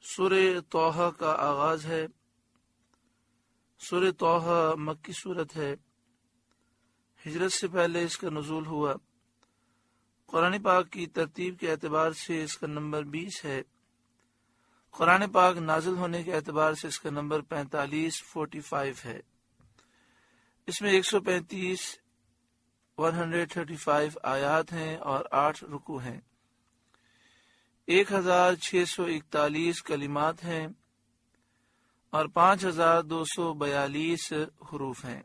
سورہ طٰہٰ کا آغاز ہے۔ سورہ طٰہٰ مکی سورت ہے، ہجرت سے پہلے اس کا نزول ہوا۔ قرآن پاک کی ترتیب کے اعتبار سے اس کا نمبر 20 ہے۔ قرآن پاک نازل ہونے کے اعتبار سے اس کا نمبر 45 ہے۔ اس میں 135 آیات ہیں اور 8 رکوع ہیں۔ 1641 کلمات ہیں اور 5242 حروف ہیں۔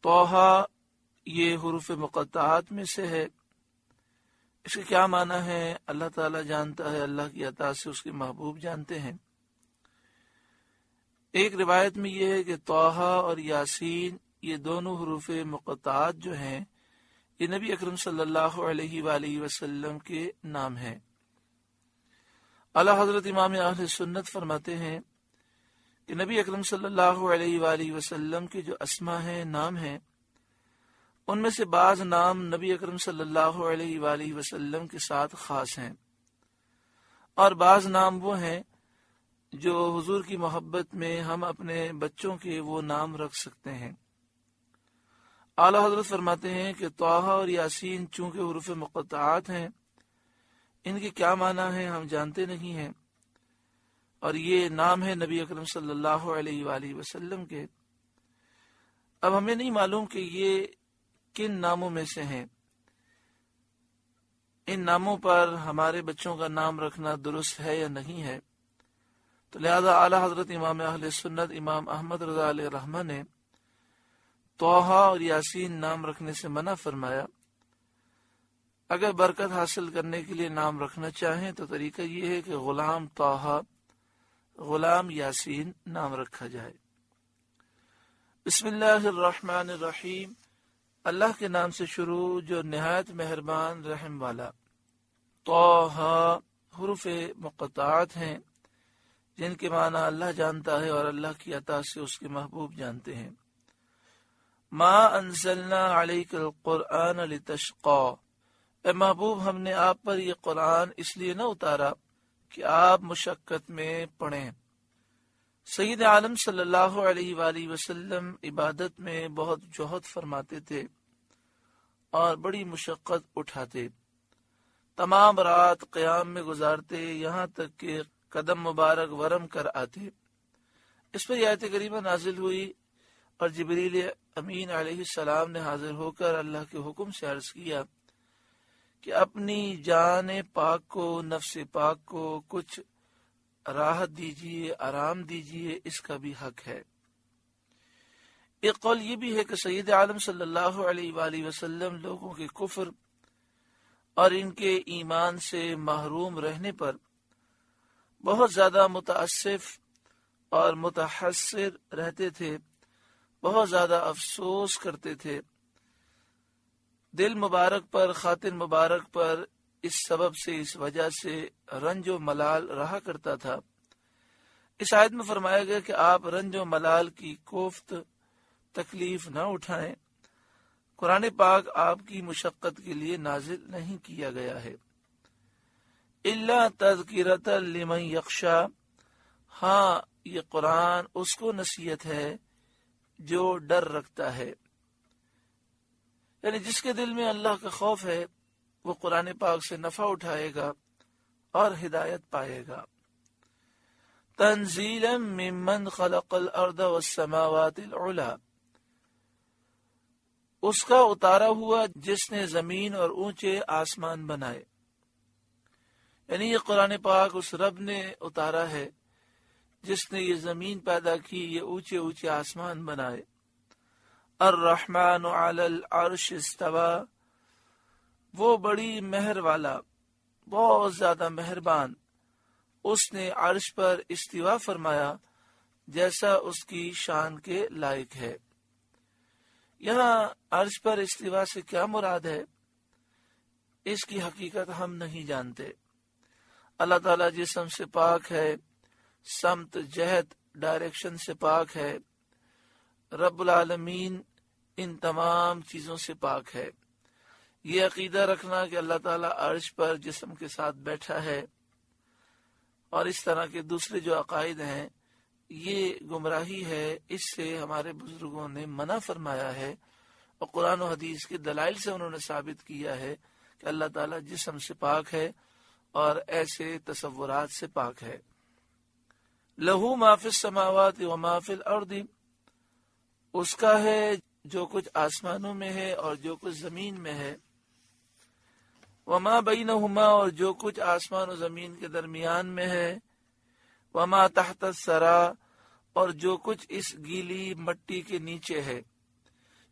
طٰہٰ یہ حروف مقطعات میں سے ہے۔ اس کے کیا معنی ہے اللہ تعالیٰ جانتا ہے، اللہ کی عطا سے اس کے محبوب جانتے ہیں۔ ایک روایت میں یہ ہے کہ طٰہٰ اور یاسین یہ دونوں حروف مقطعات جو ہیں یہ نبی اکرم صلی اللہ علیہ وآلہ وسلم کے نام ہیں۔ اعلیٰ حضرت امام اہل سنت فرماتے ہیں کہ نبی اکرم صلی اللہ علیہ وآلہ وسلم کے جو اسماء ہیں، نام ہیں، ان میں سے بعض نام نبی اکرم صلی اللہ علیہ وآلہ وسلم کے ساتھ خاص ہیں، اور بعض نام وہ ہیں جو حضور کی محبت میں ہم اپنے بچوں کے وہ نام رکھ سکتے ہیں۔ اعلیٰ حضرت فرماتے ہیں کہ طٰہٰ اور یاسین چونکہ حروف مقطعات ہیں، ان کے کیا معنی ہیں ہم جانتے نہیں ہیں، اور یہ نام ہے نبی اکرم صلی اللہ علیہ وآلہ وسلم کے۔ اب ہمیں نہیں معلوم کہ یہ کن ناموں میں سے ہیں۔ ان ناموں پر ہمارے بچوں کا نام رکھنا درست ہے یا نہیں ہے، تو لہذا اعلیٰ حضرت امام اہل سنت امام احمد رضا علیہ رحمہ نے طٰہٰ اور یاسین نام رکھنے سے منع فرمایا۔ اگر برکت حاصل کرنے کے لیے نام رکھنا چاہیں تو طریقہ یہ ہے کہ غلام طٰہٰ، غلام یاسین نام رکھا جائے۔ بسم اللہ الرحمن الرحیم، اللہ کے نام سے شروع جو نہایت مہربان رحم والا۔ طٰہٰ حروف مقطعات ہیں جن کے معنی اللہ جانتا ہے اور اللہ کی عطا سے اس کے محبوب جانتے ہیں۔ ما انزلنا علیک القرآن لتشقی، اے محبوب ہم نے آپ پر یہ قرآن اس لیے نہ اتارا کہ آپ مشقت میں پڑھیں۔ سید عالم صلی اللہ علیہ وآلہ وسلم عبادت میں بہت جہد فرماتے تھے اور بڑی مشقت اٹھاتے، تمام رات قیام میں گزارتے، یہاں تک کہ قدم مبارک ورم کر آتے۔ اس پر آیت کریمہ نازل ہوئی اور جبریل امین علیہ السلام نے حاضر ہو کر اللہ کے حکم سے عرض کیا کہ اپنی جان پاک کو، نفس پاک کو کچھ راحت دیجیے، آرام دیجیے، اس کا بھی حق ہے۔ ایک قول یہ بھی ہے کہ سید عالم صلی اللہ علیہ وآلہ وسلم لوگوں کے کفر اور ان کے ایمان سے محروم رہنے پر بہت زیادہ متاسف اور متحسر رہتے تھے، بہت زیادہ افسوس کرتے تھے، دل مبارک پر، خاطر مبارک پر اس سبب سے، اس وجہ سے رنج و ملال رہا کرتا تھا۔ اس آیت میں فرمایا گیا کہ آپ رنج و ملال کی کوفت تکلیف نہ اٹھائیں۔ قرآن پاک آپ کی مشقت کے لیے نازل نہیں کیا گیا ہے۔ الا تذکرۃ لمن یخشی، ہاں یہ قرآن اس کو نصیحت ہے جو ڈر رکھتا ہے، یعنی جس کے دل میں اللہ کا خوف ہے وہ قرآن پاک سے نفع اٹھائے گا اور ہدایت پائے گا۔ تنزیلا ممن خلق الارض والسماوات العلی، اس کا اتارا ہوا جس نے زمین اور اونچے آسمان بنائے، یعنی یہ قرآن پاک اس رب نے اتارا ہے جس نے یہ زمین پیدا کی، یہ اونچے اونچے آسمان بنائے۔ الرحمن علی العرش استوى، وہ بڑی مہر والا، بہت زیادہ مہربان، اس نے عرش پر استوا فرمایا جیسا اس کی شان کے لائق ہے۔ یہاں عرش پر استوا سے کیا مراد ہے، اس کی حقیقت ہم نہیں جانتے۔ اللہ تعالیٰ جسم سے پاک ہے، سمت، جہت، ڈائریکشن سے پاک ہے، رب العالمین ان تمام چیزوں سے پاک ہے۔ یہ عقیدہ رکھنا کہ اللہ تعالیٰ عرش پر جسم کے ساتھ بیٹھا ہے، اور اس طرح کے دوسرے جو عقائد ہیں یہ گمراہی ہے، اس سے ہمارے بزرگوں نے منع فرمایا ہے، اور قرآن و حدیث کے دلائل سے انہوں نے ثابت کیا ہے کہ اللہ تعالیٰ جسم سے پاک ہے اور ایسے تصورات سے پاک ہے۔ لہو ما فی السماوات و ما فی الارض، اس کا ہے جو کچھ آسمانوں میں ہے اور جو کچھ زمین میں ہے، وما بینہما، اور جو کچھ آسمان و زمین کے درمیان میں ہے، وما تحت الثری، اور جو کچھ اس گیلی مٹی کے نیچے ہے،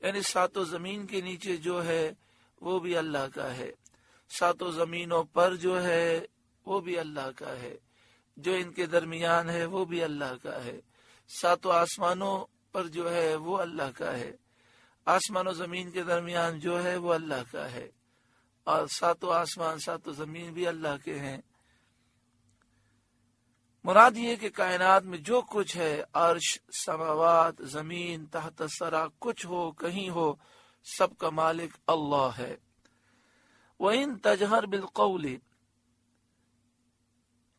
یعنی ساتوں زمین کے نیچے جو ہے وہ بھی اللہ کا ہے، ساتوں زمینوں پر جو ہے وہ بھی اللہ کا ہے، جو ان کے درمیان ہے وہ بھی اللہ کا ہے، ساتوں آسمانوں پر جو ہے وہ اللہ کا ہے، آسمان و زمین کے درمیان جو ہے وہ اللہ کا ہے، اور ساتوں آسمان ساتوں زمین بھی اللہ کے ہیں۔ مراد یہ کہ کائنات میں جو کچھ ہے، عرش، سماوات، زمین، تحت الثری، کچھ ہو کہیں ہو، سب کا مالک اللہ ہے۔ وَإِن تَجْهَرْ بِالْقَوْلِ،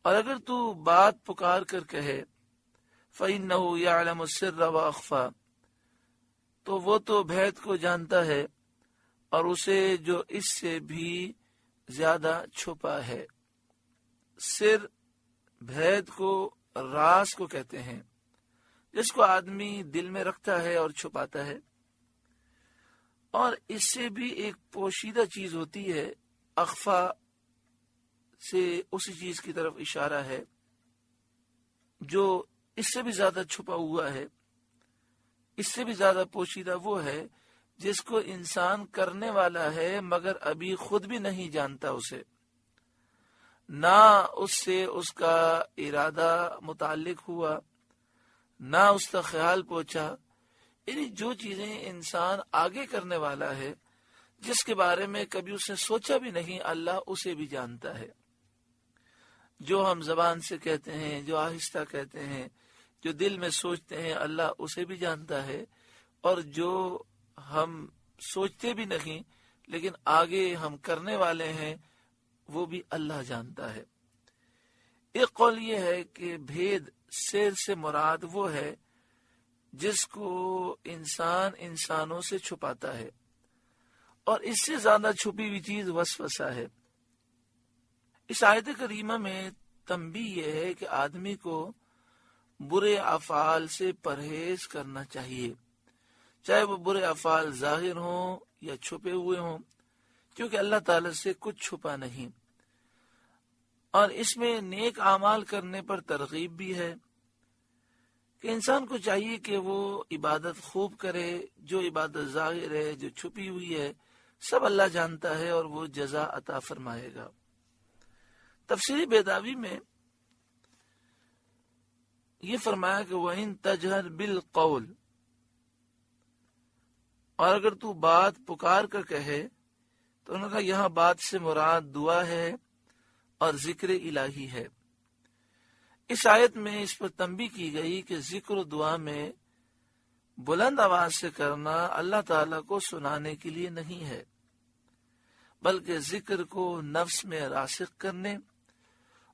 اور اگر تو بات پکار کر کہے، فَإِنَّهُ يَعْلَمُ السِّرَّ وَأَخْفَى، تو وہ تو بھید کو جانتا ہے اور اسے جو اس سے بھی زیادہ چھپا ہے۔ سر بھید کو، راز کو کہتے ہیں، جس کو آدمی دل میں رکھتا ہے اور چھپاتا ہے، اور اس سے بھی ایک پوشیدہ چیز ہوتی ہے۔ اخفا سے اسی چیز کی طرف اشارہ ہے جو اس سے بھی زیادہ چھپا ہوا ہے، اس سے بھی زیادہ پوشیدہ وہ ہے جس کو انسان کرنے والا ہے مگر ابھی خود بھی نہیں جانتا اسے، نہ اس سے اس کا ارادہ متعلق ہوا، نہ اس کا خیال پہنچا، یعنی جو چیزیں انسان آگے کرنے والا ہے، جس کے بارے میں کبھی اس نے سوچا بھی نہیں، اللہ اسے بھی جانتا ہے۔ جو ہم زبان سے کہتے ہیں، جو آہستہ کہتے ہیں، جو دل میں سوچتے ہیں، اللہ اسے بھی جانتا ہے، اور جو ہم سوچتے بھی نہیں لیکن آگے ہم کرنے والے ہیں وہ بھی اللہ جانتا ہے۔ ایک قول یہ ہے کہ بھید سر سے مراد وہ ہے جس کو انسان انسانوں سے چھپاتا ہے، اور اس سے زیادہ چھپی ہوئی چیز وسوسہ ہے۔ اس آیت کریمہ میں تنبیہ یہ ہے کہ آدمی کو برے افعال سے پرہیز کرنا چاہیے، چاہے وہ برے افعال ظاہر ہوں یا چھپے ہوئے ہوں، کیونکہ اللہ تعالی سے کچھ چھپا نہیں۔ اور اس میں نیک اعمال کرنے پر ترغیب بھی ہے کہ انسان کو چاہیے کہ وہ عبادت خوب کرے، جو عبادت ظاہر ہے، جو چھپی ہوئی ہے، سب اللہ جانتا ہے اور وہ جزا عطا فرمائے گا۔ تفسیر بیضاوی میں یہ فرمایا کہ وَإِن تَجْهَرْ بِالْقَوْلِ، اور اگر تو بات پکار کر کہے، تو انہوں نے کہا یہاں بات سے مراد دعا ہے اور ذکر الہی ہے۔ اس آیت میں اس پر تنبیہ کی گئی کہ ذکر و دعا میں بلند آواز سے کرنا اللہ تعالیٰ کو سنانے کے لیے نہیں ہے، بلکہ ذکر کو نفس میں راسخ کرنے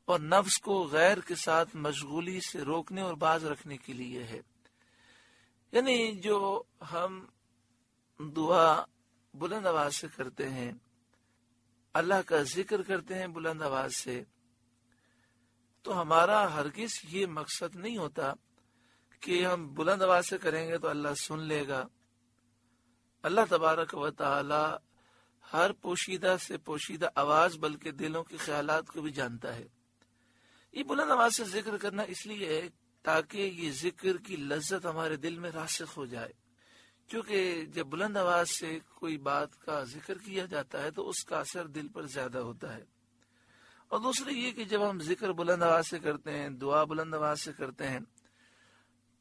اور نفس کو غیر کے ساتھ مشغولی سے روکنے اور باز رکھنے کے لیے ہے۔ یعنی جو ہم دعا بلند آواز سے کرتے ہیں، اللہ کا ذکر کرتے ہیں بلند آواز سے، تو ہمارا ہرگز یہ مقصد نہیں ہوتا کہ ہم بلند آواز سے کریں گے تو اللہ سن لے گا۔ اللہ تبارک و تعالی ہر پوشیدہ سے پوشیدہ آواز بلکہ دلوں کے خیالات کو بھی جانتا ہے۔ یہ بلند آواز سے ذکر کرنا اس لیے ہے تاکہ یہ ذکر کی لذت ہمارے دل میں راسخ ہو جائے، کیونکہ جب بلند آواز سے کوئی بات کا ذکر کیا جاتا ہے تو اس کا اثر دل پر زیادہ ہوتا ہے۔ اور دوسرے یہ کہ جب ہم ذکر بلند آواز سے کرتے ہیں، دعا بلند آواز سے کرتے ہیں،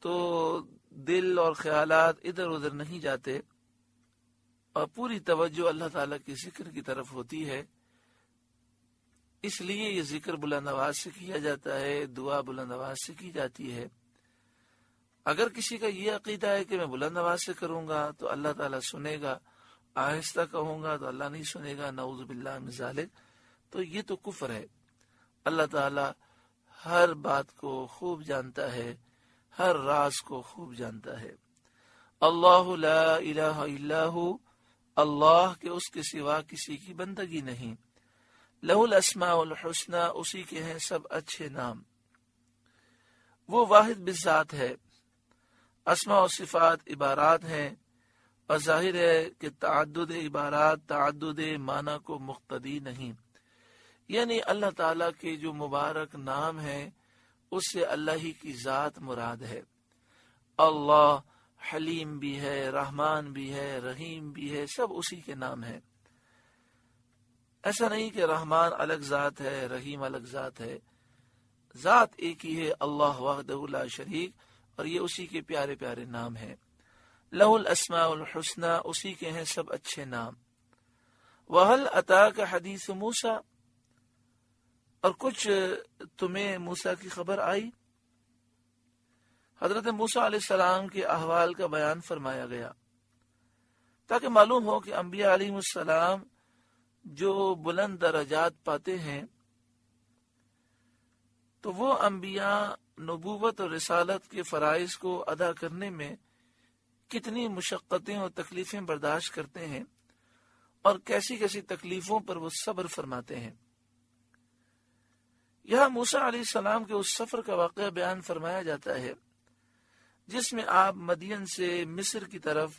تو دل اور خیالات ادھر ادھر نہیں جاتے اور پوری توجہ اللہ تعالیٰ کے ذکر کی طرف ہوتی ہے۔ اس لیے یہ ذکر بلند آواز سے کیا جاتا ہے، دعا بلند آواز سے کی جاتی ہے۔ اگر کسی کا یہ عقیدہ ہے کہ میں بلند آواز سے کروں گا تو اللہ تعالیٰ سنے گا، آہستہ کہوں گا تو اللہ نہیں سنے گا، نعوذ باللہ من ذالک، تو یہ تو کفر ہے۔ اللہ تعالیٰ ہر بات کو خوب جانتا ہے، ہر راز کو خوب جانتا ہے۔ اللہ لا الہ الا ہو، اللہ کے اس کے سوا کسی کی بندگی نہیں۔ لہ الاسماء الحسنی، اسی کے ہیں سب اچھے نام۔ وہ واحد بذات ہے۔ اسماء و صفات عبارات ہیں، اور ظاہر ہے کہ تعدد عبارات تعدد معنی کو مقتضی نہیں، یعنی اللہ تعالیٰ کے جو مبارک نام ہیں اس سے اللہ ہی کی ذات مراد ہے۔ اللہ حلیم بھی ہے، رحمان بھی ہے، رحیم بھی ہے، سب اسی کے نام ہیں۔ ایسا نہیں کہ رحمان الگ ذات ہے، رحیم الگ ذات ہے، ذات ایک ہی ہے، اللہ وحدہ لا شریک، اور یہ اسی کے پیارے پیارے نام ہیں۔ لہ الاسماء الحسنی، اسی کے ہیں سب اچھے نام۔ وَهَلْ أَتَاكَ حَدِيثُ موسیٰ، اور کچھ تمہیں موسیٰ کی خبر آئی؟ حضرت موسیٰ علیہ السلام کے احوال کا بیان فرمایا گیا تاکہ معلوم ہو کہ انبیاء علیہ السلام جو بلند درجات پاتے ہیں تو وہ انبیاء نبوت اور رسالت کے فرائض کو ادا کرنے میں کتنی مشقتیں اور تکلیفیں برداشت کرتے ہیں، اور کیسی کیسی تکلیفوں پر وہ صبر فرماتے ہیں۔ یہاں موسیٰ علیہ السلام کے اس سفر کا واقعہ بیان فرمایا جاتا ہے جس میں آپ مدین سے مصر کی طرف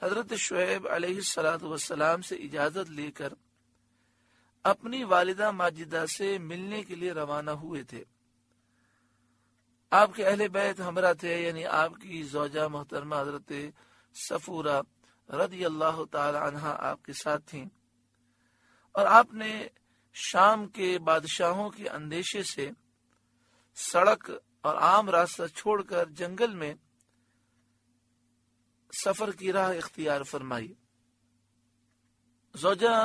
حضرت شعیب علیہ السلام سے اجازت لے کر اپنی والدہ ماجدہ سے ملنے کے لیے روانہ ہوئے تھے۔ آپ کے اہل بیت ہمراہ تھے، یعنی آپ کی زوجہ محترمہ حضرت صفورہ رضی اللہ تعالی عنہا آپ کے ساتھ تھیں، اور آپ نے شام کے بادشاہوں کے اندیشے سے سڑک اور عام راستہ چھوڑ کر جنگل میں سفر کی راہ اختیار فرمائی۔ زوجہ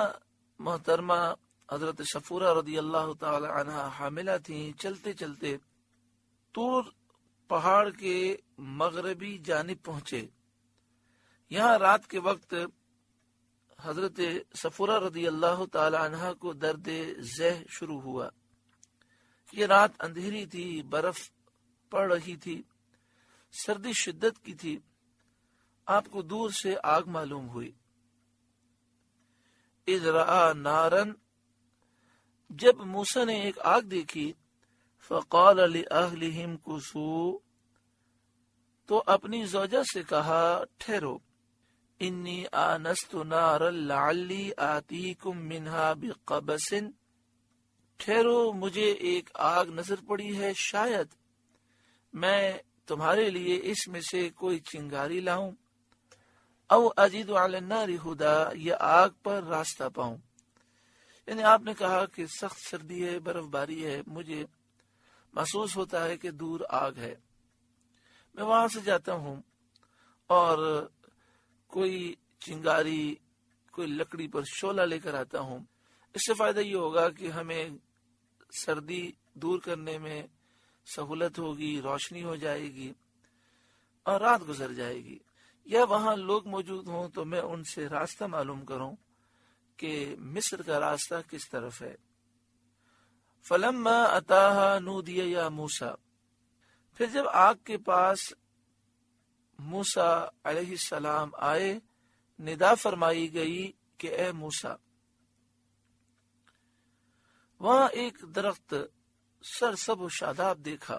محترمہ حضرت صفورہ رضی اللہ تعالی عنہا حاملہ تھیں۔ چلتے چلتے طور پہاڑ کے مغربی جانب پہنچے۔ یہاں رات کے وقت حضرت صفورہ رضی اللہ تعالی عنہا کو درد ذہ شروع ہوا۔ یہ رات اندھیری تھی، برف پڑ رہی تھی، سردی شدت کی تھی۔ آپ کو دور سے آگ معلوم ہوئی۔ اذ رأى نارا، جب موسیٰ نے ایک آگ دیکھی، فقال لأہلہم کثوا، تو اپنی زوجہ سے کہا ٹھہرو، انی آنست نارا لعلی آتیکم منہا بقبس، ٹھہرو مجھے ایک آگ نظر پڑی ہے، شاید میں تمہارے لیے اس میں سے کوئی چنگاری لاؤں، او اجد علی النار ہدا، یا آگ پر راستہ پاؤں۔ یعنی آپ نے کہا کہ سخت سردی ہے، برف باری ہے، مجھے محسوس ہوتا ہے کہ دور آگ ہے، میں وہاں سے جاتا ہوں اور کوئی چنگاری، کوئی لکڑی پر شعلہ لے کر آتا ہوں۔ اس سے فائدہ یہ ہوگا کہ ہمیں سردی دور کرنے میں سہولت ہوگی، روشنی ہو جائے گی اور رات گزر جائے گی، یا وہاں لوگ موجود ہوں تو میں ان سے راستہ معلوم کروں کہ مصر کا راستہ کس طرف ہے۔ فلما اتاها نودی یا موسیٰ، پھر جب آگ کے پاس موسیٰ علیہ السلام آئے، ندا فرمائی گئی کہ اے موسیٰ۔ وہاں ایک درخت سرسبز و شاداب دیکھا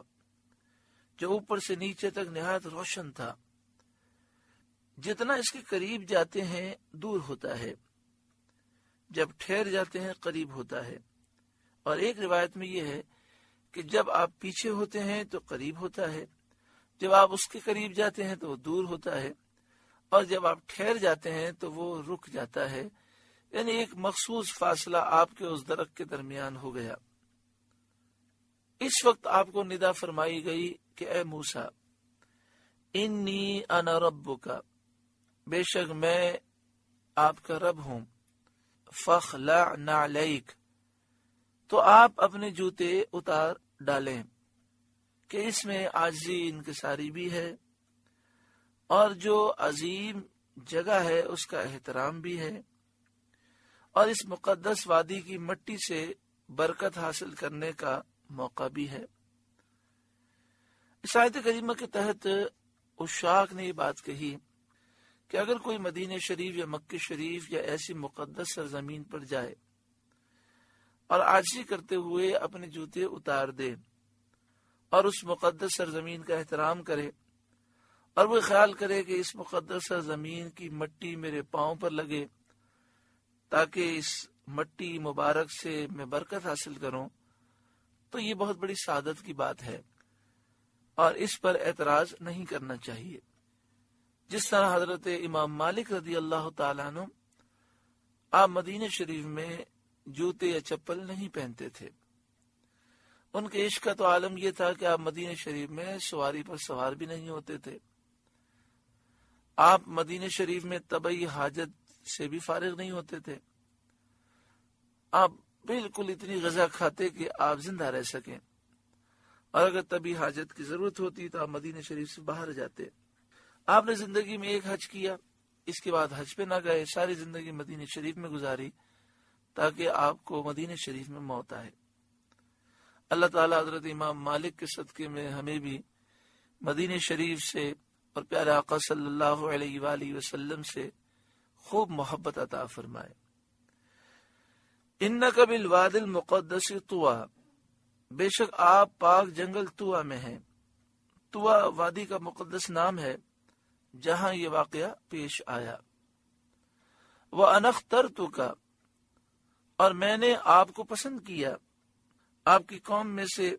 جو اوپر سے نیچے تک نہایت روشن تھا، جتنا اس کے قریب جاتے ہیں دور ہوتا ہے، جب ٹھہر جاتے ہیں قریب ہوتا ہے۔ اور ایک روایت میں یہ ہے کہ جب آپ پیچھے ہوتے ہیں تو قریب ہوتا ہے، جب آپ اس کے قریب جاتے ہیں تو وہ دور ہوتا ہے، اور جب آپ ٹھہر جاتے ہیں تو وہ رک جاتا ہے، یعنی ایک مخصوص فاصلہ آپ کے اس درخت کے درمیان ہو گیا۔ اس وقت آپ کو ندا فرمائی گئی کہ اے موسیٰ، انی انا ربک، بے شک میں آپ کا رب ہوں، فاخلع نعلیک، تو آپ اپنے جوتے اتار ڈالیں، کہ اس میں عاجزی انکساری بھی ہے، اور جو عظیم جگہ ہے اس کا احترام بھی ہے، اور اس مقدس وادی کی مٹی سے برکت حاصل کرنے کا موقع بھی ہے۔ اس آیت کریمہ کے تحت عشاق نے یہ بات کہی کہ اگر کوئی مدینہ شریف یا مکہ شریف یا ایسی مقدس سرزمین پر جائے اور عاجزی کرتے ہوئے اپنے جوتے اتار دے اور اس مقدس سرزمین کا احترام کرے اور وہ خیال کرے کہ اس مقدس سرزمین کی مٹی میرے پاؤں پر لگے تاکہ اس مٹی مبارک سے میں برکت حاصل کروں، تو یہ بہت بڑی سعادت کی بات ہے اور اس پر اعتراض نہیں کرنا چاہیے۔ جس طرح حضرت امام مالک رضی اللہ تعالیٰ عنہ آپ مدینہ شریف میں جوتے یا چپل نہیں پہنتے تھے۔ ان کے عشق کا تو عالم یہ تھا کہ آپ مدینہ شریف میں سواری پر سوار بھی نہیں ہوتے تھے۔ آپ مدینہ شریف میں طبعی حاجت سے بھی فارغ نہیں ہوتے تھے۔ آپ بالکل اتنی غذا کھاتے کہ آپ زندہ رہ سکیں، اور اگر طبعی حاجت کی ضرورت ہوتی تو آپ مدینہ شریف سے باہر جاتے۔ آپ نے زندگی میں ایک حج کیا، اس کے بعد حج پہ نہ گئے، ساری زندگی مدینہ شریف میں گزاری تاکہ آپ کو مدینہ شریف میں موت آئے۔ اللہ تعالیٰ حضرت امام مالک کے صدقے میں ہمیں بھی مدینہ شریف سے اور پیارے آقا صلی اللہ علیہ وآلہ وسلم سے خوب محبت عطا فرمائے۔ انک بالواد المقدس طویٰ، بے شک آپ پاک جنگل طویٰ میں ہیں۔ طویٰ وادی کا مقدس نام ہے جہاں یہ واقعہ پیش آیا۔ وَأَنَا اخْتَرْتُكَ، اور میں نے آپ کو پسند کیا، آپ کی قوم میں سے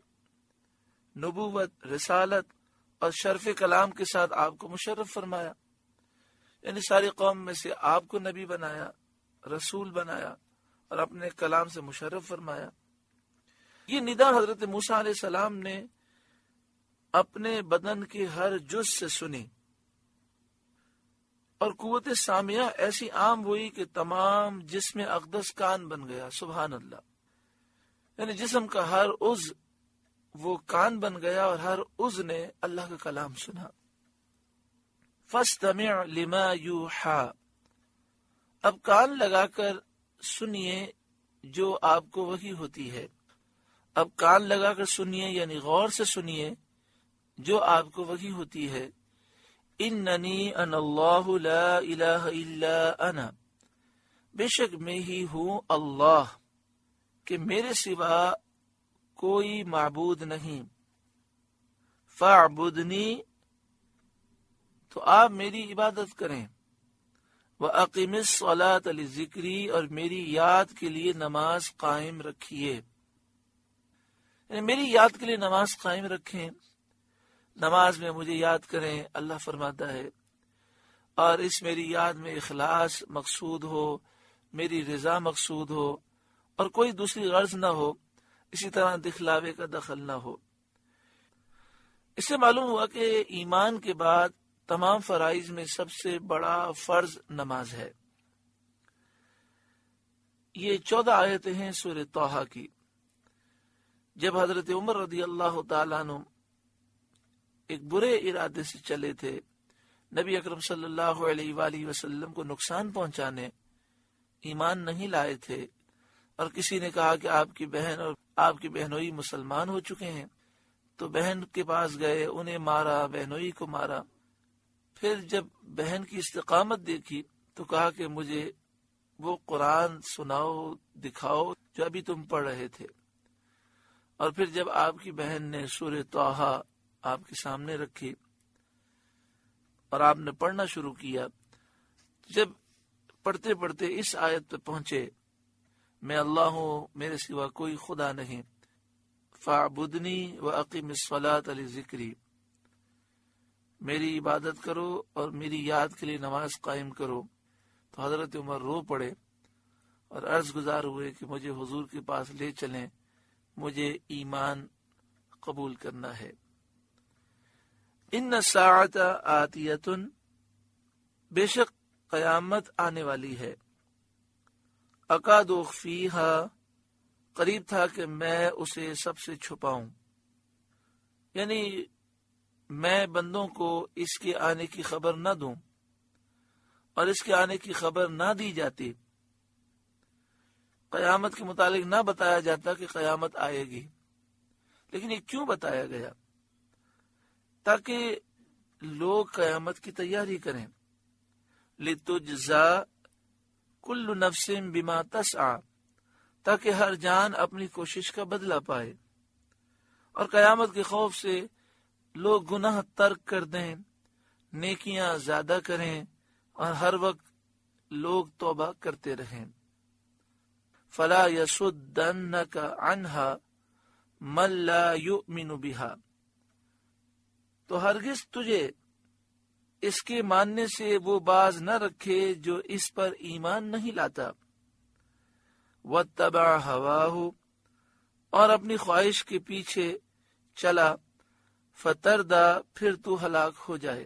نبوت، رسالت اور شرف کلام کے ساتھ آپ کو مشرف فرمایا، یعنی ساری قوم میں سے آپ کو نبی بنایا، رسول بنایا اور اپنے کلام سے مشرف فرمایا۔ یہ ندا حضرت موسیٰ علیہ السلام نے اپنے بدن کے ہر جز سے سنی اور قوت سامعہ ایسی عام ہوئی کہ تمام جسم اقدس کان بن گیا۔ سبحان اللہ، یعنی جسم کا ہر عضو وہ کان بن گیا اور ہر عضو نے اللہ کا کلام سنا۔ فَاسْتَمِعْ لِمَا يُوحَىٰ، اب کان لگا کر سنیے جو آپ کو وحی ہوتی ہے۔ اب کان لگا کر سنیے یعنی غور سے سنیے جو آپ کو وحی ہوتی ہے۔ اننی انا اللہ لا الہ الا انا، بے شک میں ہی ہوں اللہ کہ میرے سوا کوئی معبود نہیں۔ فاعبدنی، تو آپ میری عبادت کریں۔ وَأَقِمِ الصَّلَاةَ لِذِكْرِي، اور میری یاد کے لیے نماز قائم رکھیے، یعنی میری یاد کے لیے نماز قائم رکھیں، نماز میں مجھے یاد کریں۔ اللہ فرماتا ہے اور اس میری یاد میں اخلاص مقصود ہو، میری رضا مقصود ہو اور کوئی دوسری غرض نہ ہو، اسی طرح دکھلاوے کا دخل نہ ہو۔ اس سے معلوم ہوا کہ ایمان کے بعد تمام فرائض میں سب سے بڑا فرض نماز ہے۔ یہ 14 آیتیں ہیں سورہ طٰہٰ کی۔ جب حضرت عمر رضی اللہ تعالیٰ عنہ ایک برے ارادے سے چلے تھے نبی اکرم صلی اللہ علیہ وآلہ وسلم کو نقصان پہنچانے، ایمان نہیں لائے تھے، اور کسی نے کہا کہ آپ کی بہن اور آپ کی بہنوئی مسلمان ہو چکے ہیں، تو بہن کے پاس گئے، انہیں مارا، بہنوئی کو مارا۔ پھر جب بہن کی استقامت دیکھی تو کہا کہ مجھے وہ قرآن سناؤ، دکھاؤ جو ابھی تم پڑھ رہے تھے۔ اور پھر جب آپ کی بہن نے سورہ طٰہٰ آپ کے سامنے رکھی اور آپ نے پڑھنا شروع کیا، جب پڑھتے پڑھتے اس آیت پہ پہنچے، میں اللہ ہوں، میرے سوا کوئی خدا نہیں، فاعبدنی واقم الصلاۃ لذکری، میری عبادت کرو اور میری یاد کے لیے نماز قائم کرو، تو حضرت عمر رو پڑے اور عرض گزار ہوئے کہ مجھے حضور کے پاس لے چلیں، مجھے ایمان قبول کرنا ہے۔ ان الساعۃ آتیۃ، بے شک قیامت آنے والی ہے۔ اکاد اخفیہا، قریب تھا کہ میں اسے سب سے چھپاؤں، یعنی میں بندوں کو اس کے آنے کی خبر نہ دوں، اور اس کے آنے کی خبر نہ دی جاتی، قیامت کے متعلق نہ بتایا جاتا کہ قیامت آئے گی، لیکن یہ کیوں بتایا گیا؟ تاکہ لوگ قیامت کی تیاری کریں. لِتُجْزَا كُلُّ نَفْسٍ بِمَا تَسْعَى، تاکہ ہر جان اپنی کوشش کا بدلہ پائے. اور قیامت کے خوف سے لوگ گناہ ترک کر دیں، نیکیاں زیادہ کریں، اور ہر وقت لوگ توبہ کرتے رہیں. فَلَا يَصُدَّنَّكَ عَنْهَا مَن لَا يُؤْمِنُ بِهَا، تو ہرگز تجھے اس کے ماننے سے وہ باز نہ رکھے جو اس پر ایمان نہیں لاتا. وَاتَّبَعَ هَوَاهُ، اور اپنی خواہش کے پیچھے چلا. فَتَرْدَى، پھر تو ہلاک ہو جائے.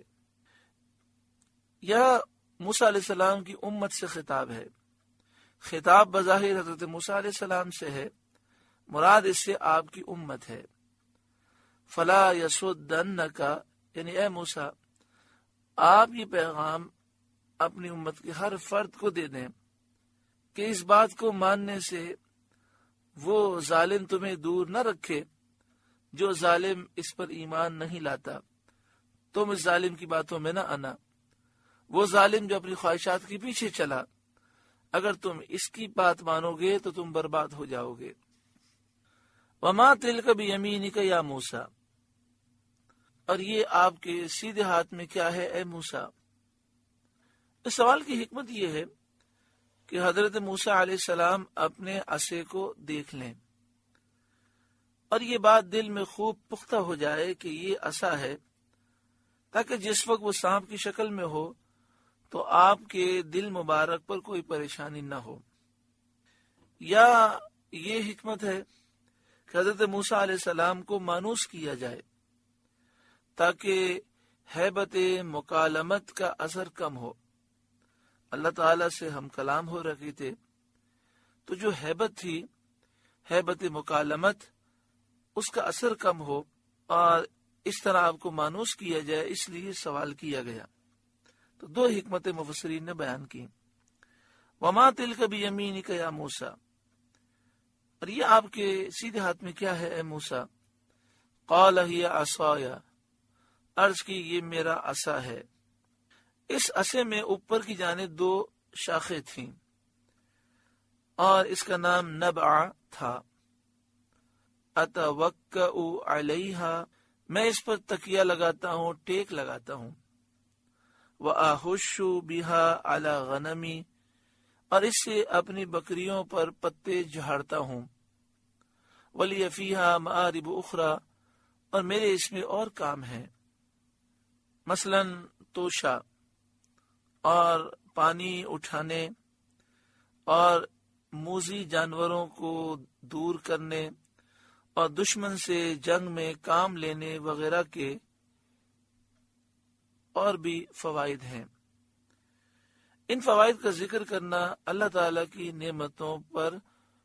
یا موسیٰ علیہ السلام کی امت سے خطاب ہے. خطاب بظاہر حضرت موسیٰ علیہ السلام سے ہے، مراد اس سے آپ کی امت ہے. فلا یصدنک، یعنی اے موسیٰ آپ یہ پیغام اپنی امت کے ہر فرد کو دے دیں کہ اس بات کو ماننے سے وہ ظالم تمہیں دور نہ رکھے جو ظالم اس پر ایمان نہیں لاتا. تم اس ظالم کی باتوں میں نہ آنا. وہ ظالم جو اپنی خواہشات کے پیچھے چلا، اگر تم اس کی بات مانو گے تو تم برباد ہو جاؤ گے. وما تلک بیمینک یا موسیٰ، اور یہ آپ کے سیدھے ہاتھ میں کیا ہے اے موسیٰ؟ اس سوال کی حکمت یہ ہے کہ حضرت موسیٰ علیہ السلام اپنے عصا کو دیکھ لیں اور یہ بات دل میں خوب پختہ ہو جائے کہ یہ عصا ہے، تاکہ جس وقت وہ سانپ کی شکل میں ہو تو آپ کے دل مبارک پر کوئی پریشانی نہ ہو. یا یہ حکمت ہے کہ حضرت موسیٰ علیہ السلام کو مانوس کیا جائے تاکہ ہیبت مکالمت کا اثر کم ہو. اللہ تعالیٰ سے ہم کلام ہو رکھے تھے تو جو ہیبت تھی، ہیبت مکالمت، اس کا اثر کم ہو، اور اس طرح آپ کو مانوس کیا جائے، اس لیے سوال کیا گیا. تو دو حکمت مفسرین نے بیان کی. وما تلک بیمینک یا موسیٰ، اور یہ آپ کے سیدھے ہاتھ میں کیا ہے اے موسیٰ؟ قال ہی عصای، عرض کی یہ میرا عصا ہے. اس عصے میں اوپر کی جانب دو شاخیں تھیں اور اس کا نام نبع تھا. اتوکأ علیہا، میں اس پر تکیہ لگاتا ہوں، ٹیک لگاتا ہوں. وَأَحُشُّ بِهَا عَلَى غَنَمِي، اور اس سے اپنی بکریوں پر پتے جھاڑتا ہوں. وَلِيَ فِيهَا مَآرِبُ أُخْرَى، اور میرے اس میں اور کام ہیں، مثلا توشہ اور پانی اٹھانے اور موذی جانوروں کو دور کرنے اور دشمن سے جنگ میں کام لینے وغیرہ کے اور بھی فوائد ہیں. ان فوائد کا ذکر کرنا اللہ تعالیٰ کی نعمتوں پر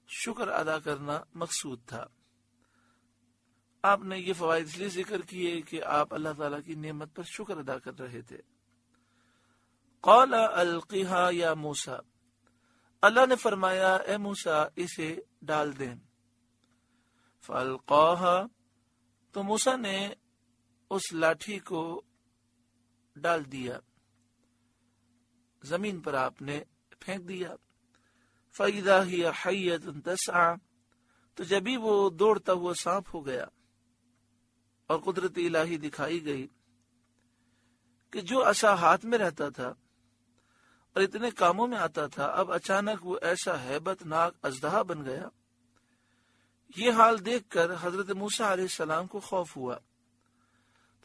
شکر ادا کرنا مقصود تھا. آپ نے یہ فوائد اس لیے ذکر کیے کہ آپ اللہ تعالیٰ کی نعمت پر شکر ادا کر رہے تھے. قال القیہا یا موسیٰ، اللہ نے فرمایا اے موسیٰ اسے ڈال دیں. فالقاہا، تو موسیٰ نے اس لاٹھی کو ڈال دیا، زمین پر آپ نے پھینک دیا. فَإِذَا هِيَ حَيَّةٌ تَسْعَى، تو جبھی وہ دوڑتا ہوا سانپ ہو گیا. اور قدرت الہی دکھائی گئی کہ جو عصا ہاتھ میں رہتا تھا اور اتنے کاموں میں آتا تھا، اب اچانک وہ ایسا ہیبت ناک اژدہا بن گیا. یہ حال دیکھ کر حضرت موسیٰ علیہ السلام کو خوف ہوا.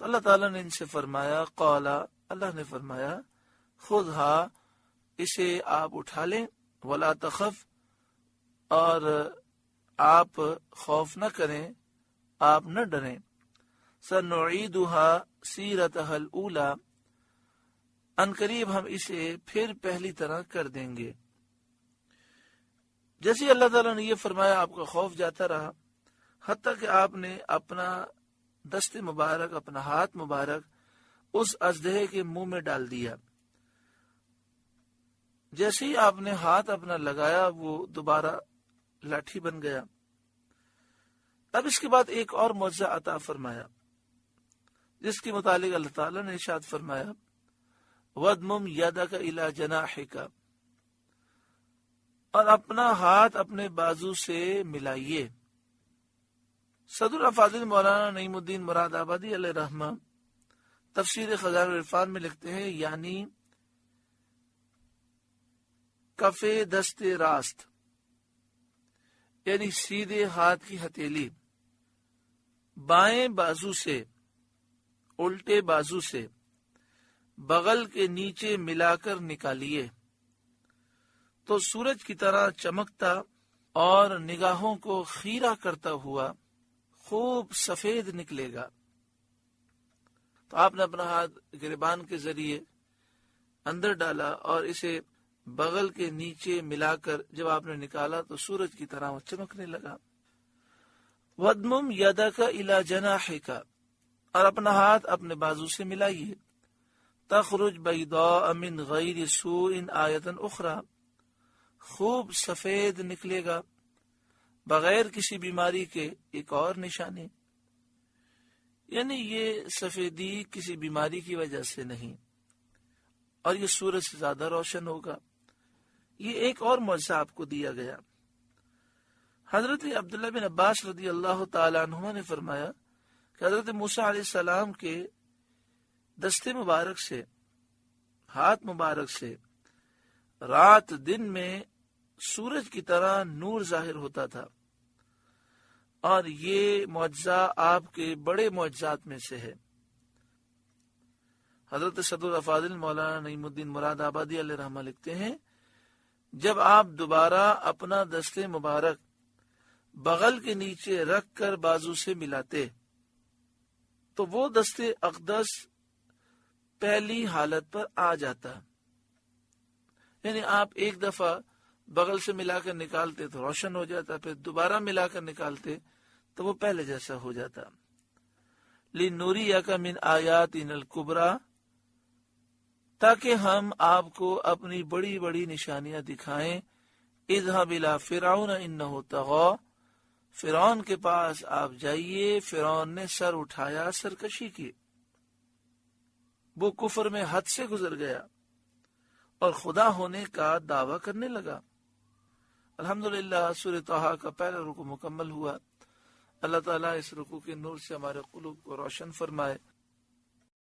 تو اللہ تعالیٰ نے ان سے فرمایا، قال، اللہ نے فرمایا، خذھا، اسے آپ اٹھا لیں، ولا تخف، اور آپ خوف نہ کریں، آپ نہ ڈریں. سنعیدها سیرتها الاولی، ان قریب ہم اسے پھر پہلی طرح کر دیں گے. جیسے اللہ تعالیٰ نے یہ فرمایا آپ کا خوف جاتا رہا، حتیٰ کہ آپ نے اپنا دست مبارک، اپنا ہاتھ مبارک اس اژدہے کے منہ میں ڈال دیا. جیسے ہی آپ نے ہاتھ اپنا لگایا وہ دوبارہ لاٹھی بن گیا. اب اس کے بعد ایک اور معجزہ عطا فرمایا، جس کے متعلق اللہ تعالیٰ نے ارشاد فرمایا وَضْمُمْ يَدَكَ إِلَى جَنَاحِكَ، اور اپنا ہاتھ اپنے بازو سے ملائیے۔ صدر الافاضل مولانا نعیم الدین مراد آبادی علیہ رحمہ تفسیر خزائن العرفان میں لکھتے ہیں، یعنی کف دست راست، یعنی سیدھے ہاتھ کی ہتھیلی بائیں بازو سے الٹے بازو سے بغل کے نیچے ملا کر نکالیے تو سورج کی طرح چمکتا اور نگاہوں کو خیرہ کرتا ہوا خوب سفید نکلے گا۔ تو آپ نے اپنا ہاتھ گریبان کے ذریعے اندر ڈالا اور اسے بغل کے نیچے ملا کر جب آپ نے نکالا تو سورج کی طرح وہ چمکنے لگا۔ وَضْمُمْ يَدَكَ إِلَى جَنَاحِكَ، اور اپنا ہاتھ اپنے بازو سے ملائیے۔ تخرج بیضاء من غیر سوء آیۃ اخری، خوب سفید نکلے گا بغیر کسی بیماری کے ایک اور نشانی، یعنی یہ سفیدی کسی بیماری کی وجہ سے نہیں، اور یہ سورج سے زیادہ روشن ہوگا۔ یہ ایک اور معجزہ آپ کو دیا گیا۔ حضرت عبداللہ بن عباس رضی اللہ تعالی عنہما نے فرمایا کہ حضرت موسیٰ علیہ السلام کے دستے مبارک سے، ہاتھ مبارک سے رات دن میں سورج کی طرح نور ظاہر ہوتا تھا، اور یہ معجزہ آپ کے بڑے معجزات میں سے ہے۔ حضرت صدر الافاضل مولانا نعیم الدین مراد آبادی علیہ رحمہ لکھتے ہیں، جب آپ دوبارہ اپنا دستے مبارک بغل کے نیچے رکھ کر بازو سے ملاتے تو وہ دستے اقدس پہلی حالت پر آ جاتا، یعنی آپ ایک دفعہ بغل سے ملا کر نکالتے تو روشن ہو جاتا، پھر دوبارہ ملا کر نکالتے تو وہ پہلے جیسا ہو جاتا۔ لِنُرِيَكَ مِنْ آیَاتِنَا الْكُبْرَى، تاکہ ہم آپ کو اپنی بڑی بڑی نشانیاں دکھائیں۔ اذهب الى فرعون انه طغى، فرعون کے پاس آپ جائیے، فرعون نے سر اٹھایا، سرکشی کی، وہ کفر میں حد سے گزر گیا اور خدا ہونے کا دعویٰ کرنے لگا۔ الحمدللہ سورہ طٰہٰ کا پہلا رکوع مکمل ہوا۔ اللہ تعالیٰ اس رکوع کے نور سے ہمارے قلوب کو روشن فرمائے۔